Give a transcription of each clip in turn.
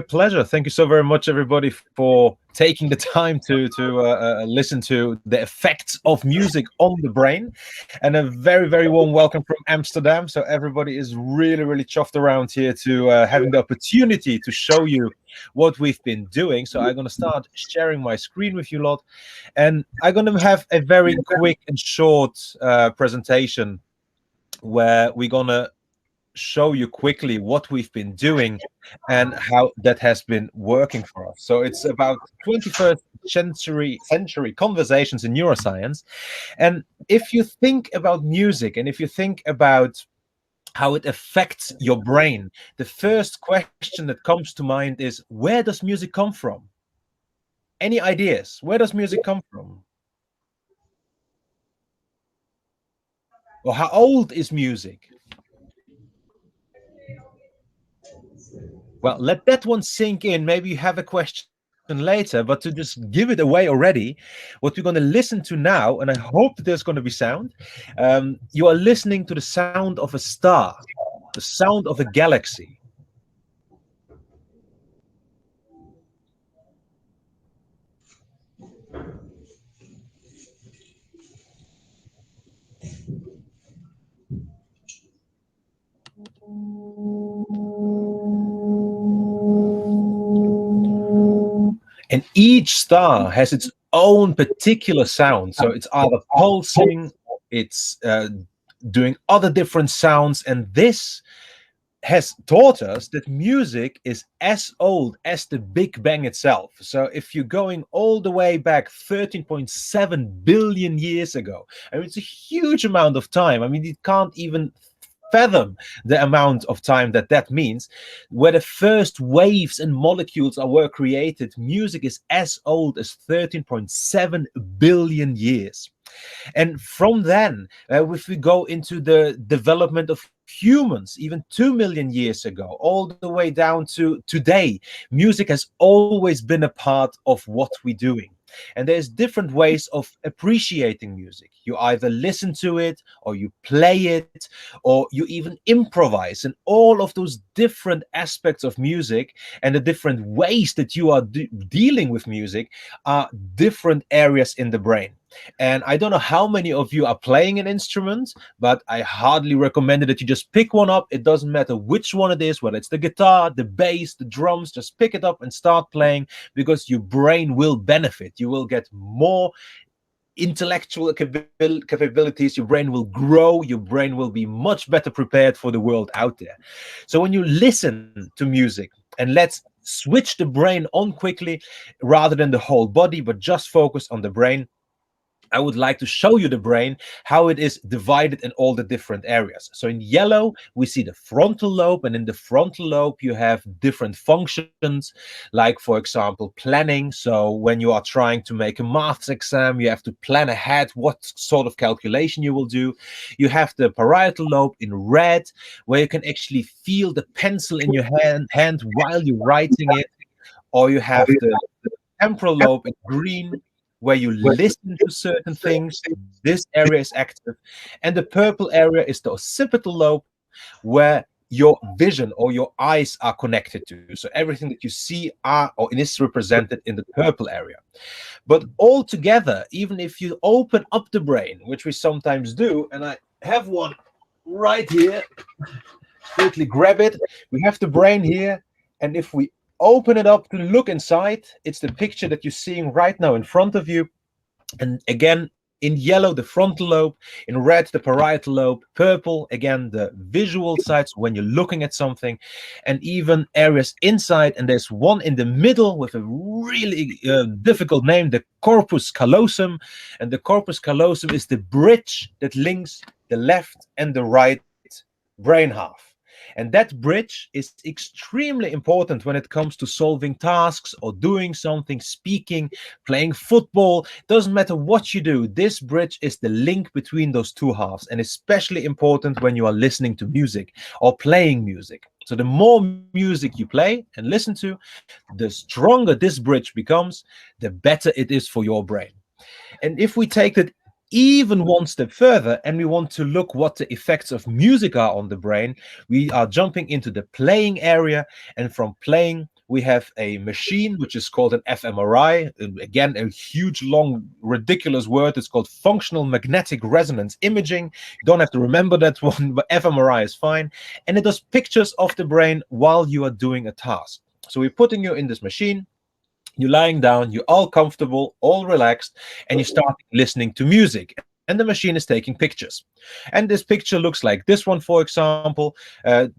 pleasure. Thank you so very much, everybody, for taking the time to listen to the effects of music on the brain, and a very very warm welcome from Amsterdam. So everybody is really really chuffed around here to having the opportunity to show you what we've been doing. So I'm gonna start sharing my screen with you lot, and I'm gonna have a very quick and short presentation where we're gonna show you quickly what we've been doing and how that has been working for us. So it's about 21st century conversations in neuroscience. And if you think about music and if you think about how it affects your brain, the first question that comes to mind is, where does music come from? Any ideas? Where does music come from? Or how old is music? Well, let that one sink in. Maybe you have a question later, but to just give it away already, what we're going to listen to now, and I hope there's going to be sound, you are listening to the sound of a star, the sound of a galaxy. And each star has its own particular sound. So it's either pulsing, it's doing other different sounds. And this has taught us that music is as old as the Big Bang itself. So if you're going all the way back 13.7 billion years ago, I mean, it's a huge amount of time. I mean, you can't even fathom the amount of time that means. Where the first waves and molecules were created, music is as old as 13.7 billion years. And from then, if we go into the development of humans, even 2 million years ago, all the way down to today, music has always been a part of what we're doing. And there's different ways of appreciating music. You either listen to it, or you play it, or you even improvise. And all of those different aspects of music and the different ways that you are dealing with music are different areas in the brain. And I don't know how many of you are playing an instrument, but I hardly recommend that you just pick one up. It doesn't matter which one it is, whether it's the guitar, the bass, the drums, just pick it up and start playing, because your brain will benefit. You will get more intellectual capabilities. Your brain will grow. Your brain will be much better prepared for the world out there. So when you listen to music, and let's switch the brain on quickly rather than the whole body, but just focus on the brain, I would like to show you the brain, how it is divided in all the different areas. So in yellow, we see the frontal lobe, and in the frontal lobe, you have different functions, like, for example, planning. So when you are trying to make a maths exam, you have to plan ahead what sort of calculation you will do. You have the parietal lobe in red, where you can actually feel the pencil in your hand while you're writing it. Or you have the temporal lobe in green, where you listen to certain things. This area is active. And the purple area is the occipital lobe, where your vision or your eyes are connected to. So everything that you see is represented in the purple area. But all together, even if you open up the brain, which we sometimes do, and I have one right here, quickly grab it. We have the brain here, and if we open it up to look inside, it's the picture that you're seeing right now in front of you. And again, in yellow, the frontal lobe, in red, the parietal lobe, purple, again, the visual sides when you're looking at something, and even areas inside. And there's one in the middle with a really difficult name, the corpus callosum. And the corpus callosum is the bridge that links the left and the right brain half. And that bridge is extremely important when it comes to solving tasks or doing something, speaking, playing football. Doesn't matter what you do. This bridge is the link between those two halves, and especially important when you are listening to music or playing music. So the more music you play and listen to, the stronger this bridge becomes, the better it is for your brain. And if we take that even one step further, and we want to look what the effects of music are on the brain, we are jumping into the playing area. And from playing, we have a machine which is called an fMRI. Again, a huge, long, ridiculous word. It's called functional magnetic resonance imaging. You don't have to remember that one, but fMRI is fine. And it does pictures of the brain while you are doing a task. So we're putting you in this machine. You're lying down, you're all comfortable, all relaxed, and you start listening to music. And the machine is taking pictures. And this picture looks like this one, for example.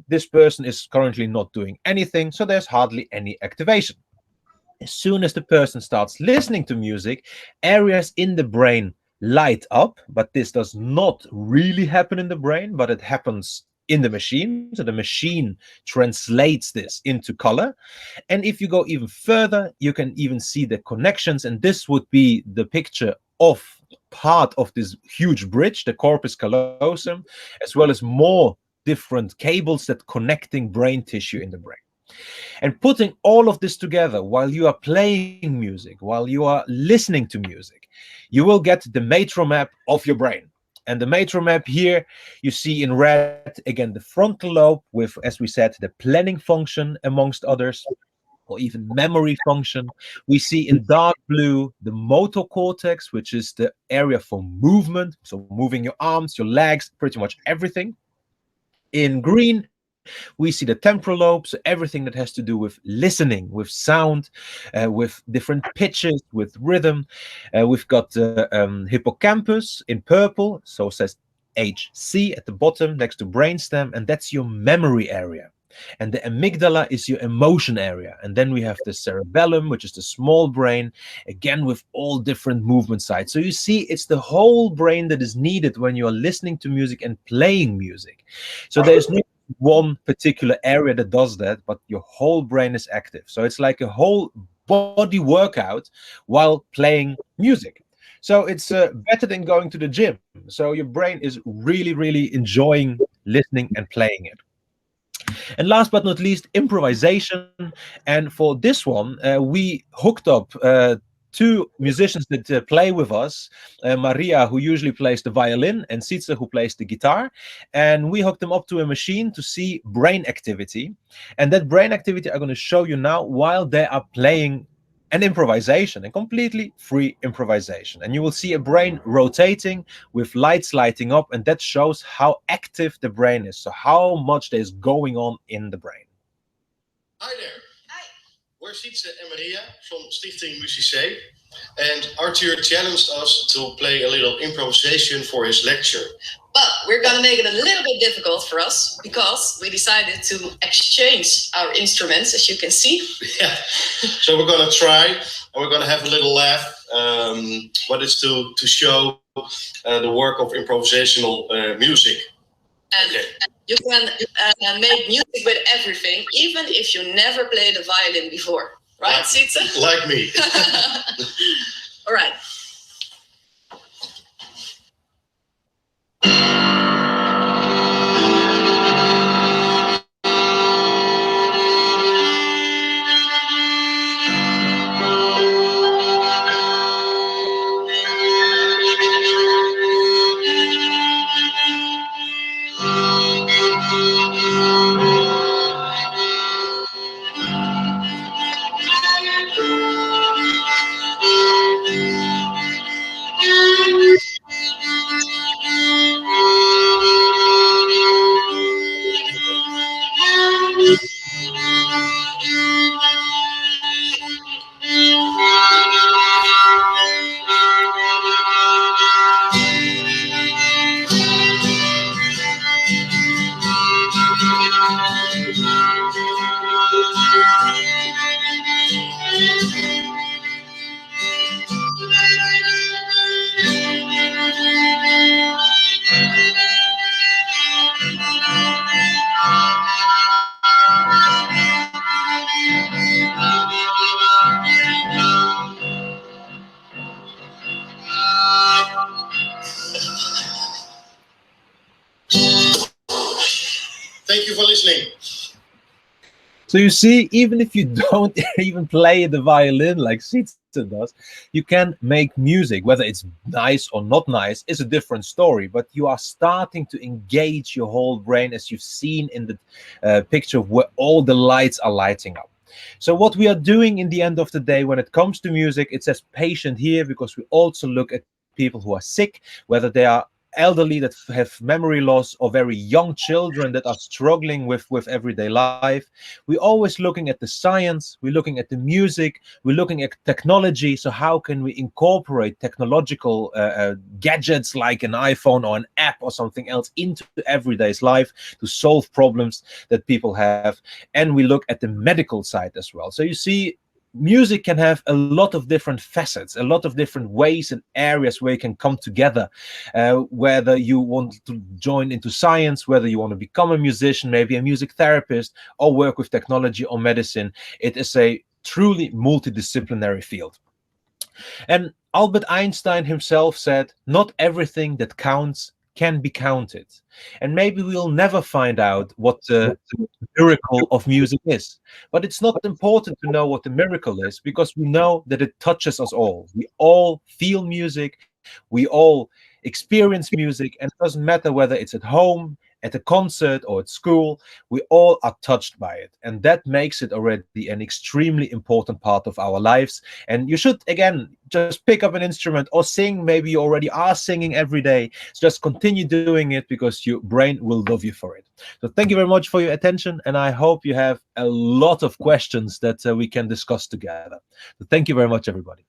This person is currently not doing anything, so there's hardly any activation. As soon as the person starts listening to music, areas in the brain light up, but this does not really happen in the brain, but it happens in the machine. So the machine translates this into color. And if you go even further, you can even see the connections. And this would be the picture of part of this huge bridge, the corpus callosum, as well as more different cables that connecting brain tissue in the brain. And putting all of this together while you are playing music, while you are listening to music, you will get the matro map of your brain. And the matro map here, you see in red, again, the frontal lobe with, as we said, the planning function, amongst others, or even memory function. We see in dark blue the motor cortex, which is the area for movement, so moving your arms, your legs, pretty much everything. In green, we see the temporal lobe, so everything that has to do with listening, with sound, with different pitches, with rhythm. We've got the hippocampus in purple, so it says HC at the bottom next to brainstem, and that's your memory area. And the amygdala is your emotion area. And then we have the cerebellum, which is the small brain, again with all different movement sites. So you see, it's the whole brain that is needed when you are listening to music and playing music. So there's no one particular area that does that, but your whole brain is active. So it's like a whole body workout while playing music. So it's better than going to the gym. So your brain is really, really enjoying listening and playing it. And last but not least, improvisation. And for this one, we hooked up two musicians that play with us, Maria, who usually plays the violin, and Sietse, who plays the guitar. And we hooked them up to a machine to see brain activity. And that brain activity I'm going to show you now while they are playing an improvisation, a completely free improvisation. And you will see a brain rotating with lights lighting up, and that shows how active the brain is, so how much there's going on in the brain. Hi there. Hi. We're Sietse and Maria from Stichting Musicé, and Arthur challenged us to play a little improvisation for his lecture. But we're going to make it a little bit difficult for us because we decided to exchange our instruments, as you can see. Yeah. So we're going to try, and we're going to have a little laugh. But it's to show the work of improvisational music. And you can make music with everything, even if you never played a violin before. Right, Sietse? Like me. All right. Thank you for listening. So you see, even if you don't even play the violin like Sietse does, you can make music. Whether it's nice or not nice is a different story, but you are starting to engage your whole brain, as you've seen in the picture where all the lights are lighting up. So what we are doing in the end of the day when it comes to music, it says patient here because we also look at people who are sick, whether they are elderly that have memory loss or very young children that are struggling with everyday life. We're always looking at the science, we're looking at the music, we're looking at technology. So how can we incorporate technological gadgets like an iPhone or an app or something else into everyday's life to solve problems that people have? And we look at the medical side as well. So you see, music can have a lot of different facets, a lot of different ways and areas where you can come together, whether you want to join into science, whether you want to become a musician, maybe a music therapist, or work with technology or medicine. It is a truly multidisciplinary field. And Albert Einstein himself said, not everything that counts can be counted. And maybe we'll never find out what the miracle of music is. But it's not important to know what the miracle is, because we know that it touches us all. We all feel music. We all experience music. And it doesn't matter whether it's at home, at a concert, or at school. We all are touched by it. And that makes it already an extremely important part of our lives. And you should, again, just pick up an instrument or sing. Maybe you already are singing every day. So just continue doing it, because your brain will love you for it. So thank you very much for your attention. And I hope you have a lot of questions that we can discuss together. So thank you very much, everybody.